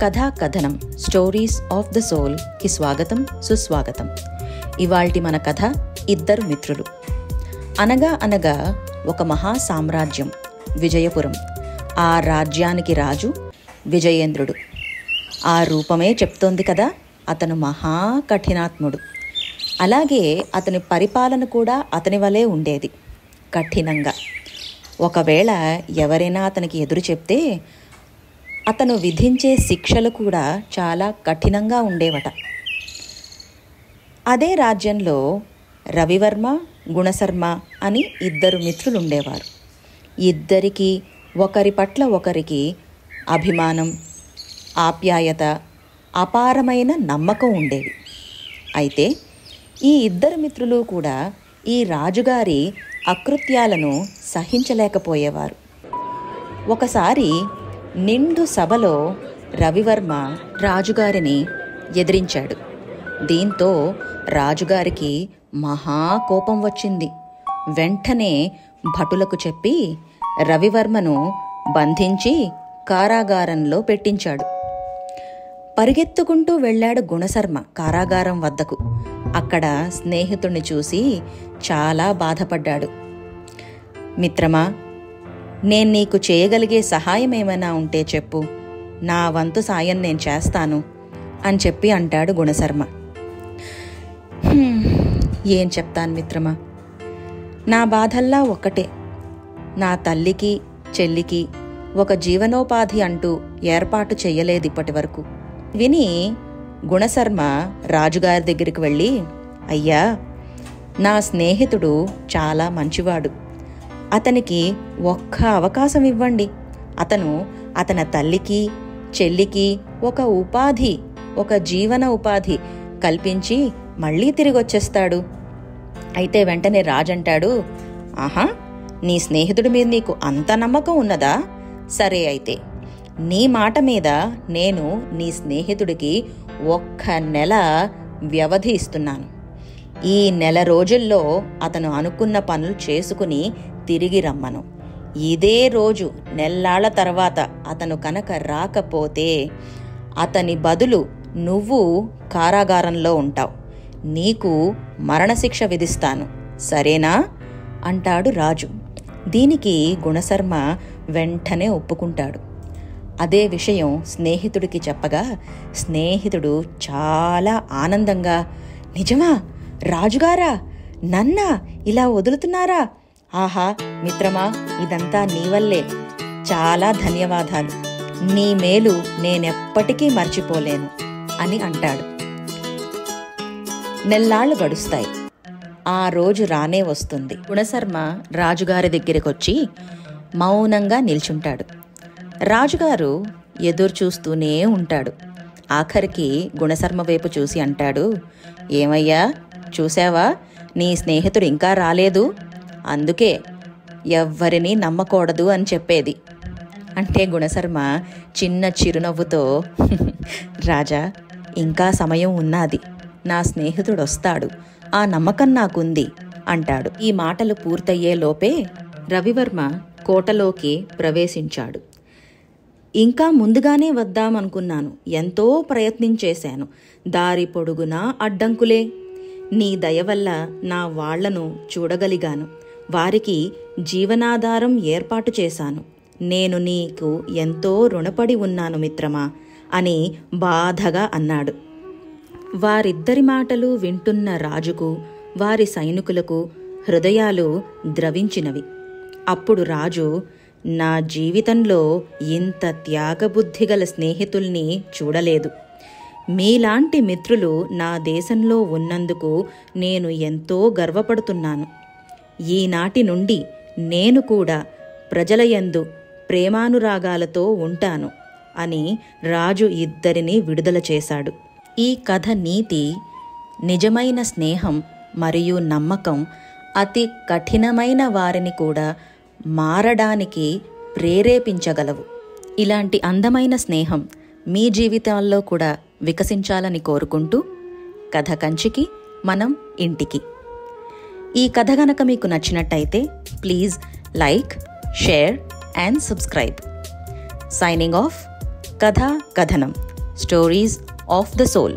కథా Kathanam stories of the సోల్కి స్వాగతం, సుస్వాగతం. ఇవాల్టి మన కథ ఇద్దరు మిత్రులు. అనగా అనగా ఒక మహా సామ్రాజ్యం విజయపురం. ఆ రాజ్యానికి రాజు విజయేంద్రుడు. ఆ రూపమే చెప్తోంది కదా, అతను మహా కఠినాత్ముడు. అలాగే అతని పరిపాలన కూడా అతని వలె ఉండేది, కఠినంగా. ఒకవేళ ఎవరైనా అతనికి ఎదురు చెప్తే అతను విధించే శిక్షలు కూడా చాలా కఠినంగా ఉండేవట. అదే రాజ్యంలో రవివర్మ, గుణశర్మ అని ఇద్దరు మిత్రులు ఉండేవారు. ఇద్దరికీ ఒకరి పట్ల ఒకరికి అభిమానం, ఆప్యాయత, అపారమైన నమ్మకం ఉండేవి. అయితే ఈ ఇద్దరు మిత్రులు కూడా ఈ రాజుగారి అకృత్యాలను సహించలేకపోయేవారు. ఒకసారి నిండు సభలో రవివర్మ రాజుగారిని ఎదిరించాడు. దీంతో రాజుగారికి మహా కోపం వచ్చింది. వెంటనే భటులకు చెప్పి రవివర్మను బంధించి కారాగారంలో పెట్టించాడు. పరిగెత్తుకుంటూ వెళ్ళాడు గుణశర్మ కారాగారం వద్దకు. అక్కడ స్నేహితుణ్ణి చూసి చాలా బాధపడ్డాడు. మిత్రమా, నేను నీకు చేయగలిగే సహాయం ఏమైనా ఉంటే చెప్పు, నా వంతు సాయం నేను చేస్తాను అని చెప్పి అంటాడు గుణశర్మ. ఏం చెప్తాను మిత్రమా, నా బాధల్లా ఒక్కటే. నా తల్లికి చెల్లికి ఒక జీవనోపాధి అంటూ ఏర్పాటు చెయ్యలేదు ఇప్పటి వరకు. విని గుణశర్మ రాజుగారి దగ్గరికి వెళ్ళి, అయ్యా, నా స్నేహితుడు చాలా మంచివాడు. అతనికి ఒక్క అవకాశం ఇవ్వండి. అతని తల్లికి చెల్లికి ఒక జీవన ఉపాధి కల్పించి మళ్ళీ తిరిగి వచ్చేస్తాడు. అయితే వెంటనే రాజంటాడు, ఆహా, నీ స్నేహితుడి మీద నీకు అంత నమ్మకం ఉన్నదా? సరే, అయితే నీ మాట మీద నేను నీ స్నేహితుడికి 1 నెల వ్యవధి ఇస్తున్నాను. ఈ నెల రోజుల్లో అతను అనుకున్న పనులు చేసుకుని తిరిగి రమ్మను. ఇదే రోజు నెల్లాళ్ల తర్వాత అతను కనుక రాకపోతే అతని బదులు నువ్వు కారాగారంలో ఉంటావు. నీకు మరణశిక్ష విధిస్తాను, సరేనా అంటాడు రాజు. దీనికి గుణశర్మ వెంటనే ఒప్పుకుంటాడు. అదే విషయం స్నేహితుడికి చెప్పగా స్నేహితుడు చాలా ఆనందంగా, నిజమా రాజుగారా, నన్నా ఇలా వదులుతున్నారా? ఆహా మిత్రమా, ఇదంతా నీ వల్లే. చాలా ధన్యవాదాలు. నీ మేలు నేనెప్పటికీ మర్చిపోలేను అని అంటాడు. నెల్లాళ్లు గడుస్తాయి. ఆ రోజు రానే వస్తుంది. గుణశర్మ రాజుగారి దగ్గరికొచ్చి మౌనంగా నిల్చుంటాడు. రాజుగారు ఎదురు చూస్తూనే ఉంటాడు. ఆఖరికి గుణశర్మ వైపు చూసి అంటాడు, ఏమయ్యా, చూసావా, నీ స్నేహితుడు ఇంకా రాలేదు. అందుకే ఎవ్వరినీ నమ్మకూడదు అని చెప్పేది. అంటే గుణశర్మ చిన్న చిరునవ్వుతో, రాజా, ఇంకా సమయం ఉన్నది. నా స్నేహితుడు వస్తాడు, ఆ నమ్మకం నాకుంది అంటాడు. ఈ మాటలు పూర్తయ్యే లోపే రవివర్మ కోటలోకి ప్రవేశించాడు. ఇంకా ముందుగానే వద్దామనుకున్నాను. ఎంతో ప్రయత్నం చేశాను. దారి పొడుగునా అడ్డంకులే. నీ దయ వల్ల నా వాళ్లను చూడగలిగాను. వారికి జీవనాధారం ఏర్పాటు చేశాను. నేను నీకు ఎంతో రుణపడి ఉన్నాను మిత్రమా అని బాధగా అన్నాడు. వారిద్దరి మాటలు వింటున్న రాజుకు, వారి సైనికులకు హృదయాలు ద్రవించినవి. అప్పుడు రాజు, నా జీవితంలో ఇంత త్యాగబుద్ధిగల స్నేహితుల్ని చూడలేదు. మీలాంటి మిత్రులు నా దేశంలో ఉన్నందుకు నేను ఎంతో గర్వపడుతున్నాను. ఈనాటి నుండి నేను కూడా ప్రజల యందు ప్రేమానురాగాలతో ఉంటాను అని రాజు ఇద్దరిని విడుదల చేశాడు. ఈ కథ నీతి, నిజమైన స్నేహం మరియు నమ్మకం అతి కఠినమైన వారిని కూడా మారడానికి ప్రేరేపించగలవు. ఇలాంటి అందమైన స్నేహం మీ జీవితాల్లో కూడా వికసించాలని కోరుకుంటూ, కథ కంచికి మనం ఇంటికి. ఈ కథ గనక మీకు నచ్చినట్టయితే please like, share and subscribe. Signing off, Katha Kathanam. Stories of the soul.